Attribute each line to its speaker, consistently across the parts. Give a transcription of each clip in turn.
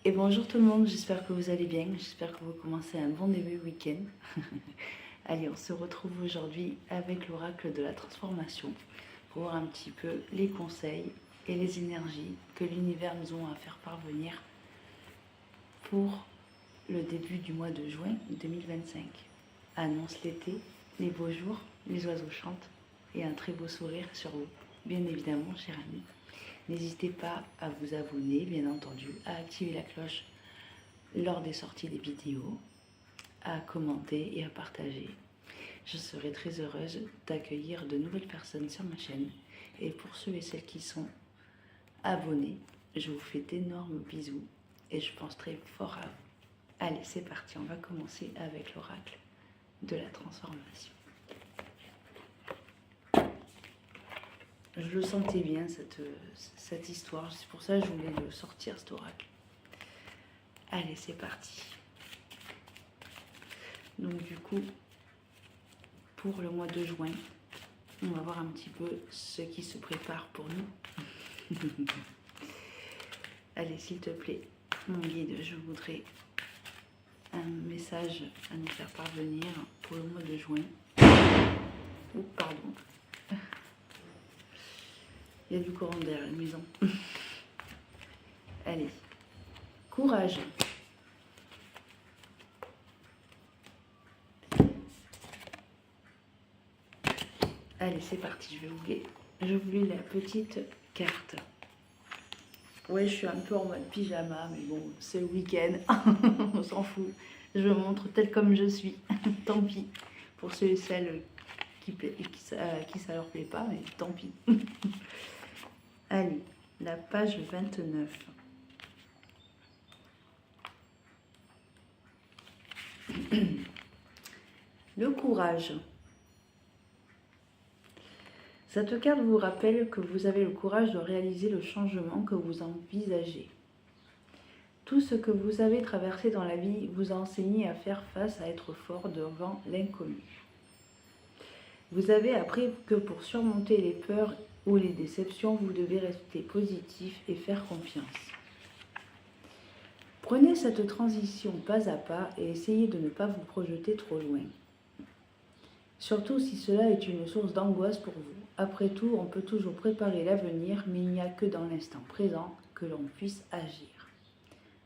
Speaker 1: Et bonjour tout le monde, j'espère que vous allez bien, j'espère que vous commencez un bon début de week-end. Allez, on se retrouve aujourd'hui avec l'oracle de la transformation pour voir un petit peu les conseils et les énergies que l'univers nous ont à faire parvenir pour le début du mois de juin 2025. Annonce l'été, les beaux jours, les oiseaux chantent et un très beau sourire sur vous, bien évidemment, chers amis. N'hésitez pas à vous abonner, bien entendu, à activer la cloche lors des sorties des vidéos, à commenter et à partager. Je serai très heureuse d'accueillir de nouvelles personnes sur ma chaîne. Et pour ceux et celles qui sont abonnés, je vous fais d'énormes bisous et je pense très fort à vous. Allez, c'est parti, on va commencer avec l'oracle de la transformation. Je le sentais bien, cette histoire. C'est pour ça que je voulais le sortir, cet oracle. Allez, c'est parti. Donc du coup, pour le mois de juin, on va voir un petit peu ce qui se prépare pour nous. Allez, s'il te plaît, mon guide, je voudrais un message à nous faire parvenir pour le mois de juin. Oh, pardon. Il y a du courant d'air à la maison. Allez, courage. Allez, c'est parti, je voulais la petite carte. Ouais, je suis un peu en mode pyjama, mais bon, c'est le week-end, on s'en fout. Je me montre telle comme je suis, tant pis. Pour ceux et celles qui ça leur plaît pas, mais tant pis. Allez, la page 29. Le courage. Cette carte vous rappelle que vous avez le courage de réaliser le changement que vous envisagez. Tout ce que vous avez traversé dans la vie vous a enseigné à faire face, à être fort devant l'inconnu. Vous avez appris que pour surmonter les peurs ou les déceptions, vous devez rester positif et faire confiance. Prenez cette transition pas à pas et essayez de ne pas vous projeter trop loin. Surtout si cela est une source d'angoisse pour vous. Après tout, on peut toujours préparer l'avenir, mais il n'y a que dans l'instant présent que l'on puisse agir.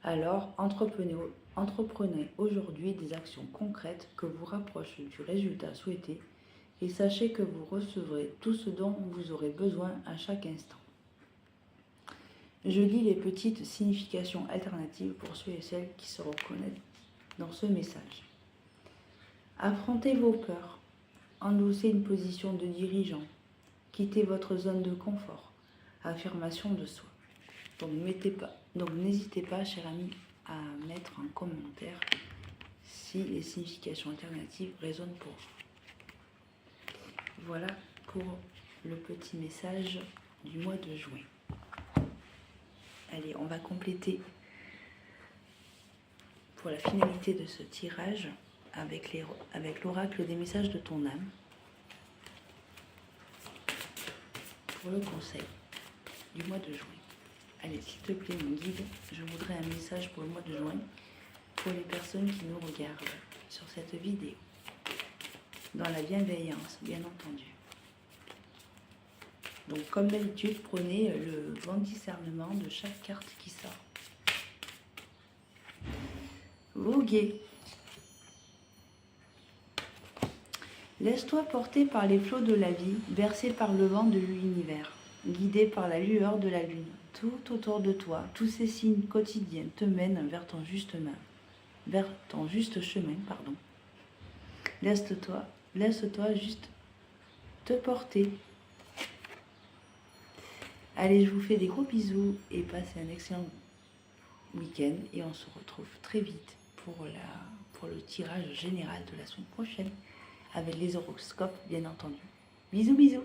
Speaker 1: Alors, entreprenez aujourd'hui des actions concrètes que vous rapprochent du résultat souhaité et sachez que vous recevrez tout ce dont vous aurez besoin à chaque instant. Je lis les petites significations alternatives pour ceux et celles qui se reconnaissent dans ce message. Affrontez vos peurs. Endossez une position de dirigeant. Quittez votre zone de confort. Affirmation de soi. Donc n'hésitez pas, chers amis, à mettre en commentaire si les significations alternatives résonnent pour vous. Voilà pour le petit message du mois de juin. Allez, on va compléter pour la finalité de ce tirage avec l'oracle des messages de ton âme. Pour le conseil du mois de juin. Allez, s'il te plaît, mon guide, je voudrais un message pour le mois de juin pour les personnes qui nous regardent sur cette vidéo. Dans la bienveillance, bien entendu. Donc, comme d'habitude, prenez le bon discernement de chaque carte qui sort. Voguer. Laisse-toi porter par les flots de la vie, bercé par le vent de l'univers, guidé par la lueur de la lune. Tout autour de toi, tous ces signes quotidiens te mènent vers ton juste chemin. Laisse-toi juste te porter. Allez, je vous fais des gros bisous et passez un excellent week-end et on se retrouve très vite pour le tirage général de la semaine prochaine avec les horoscopes, bien entendu. Bisous, bisous.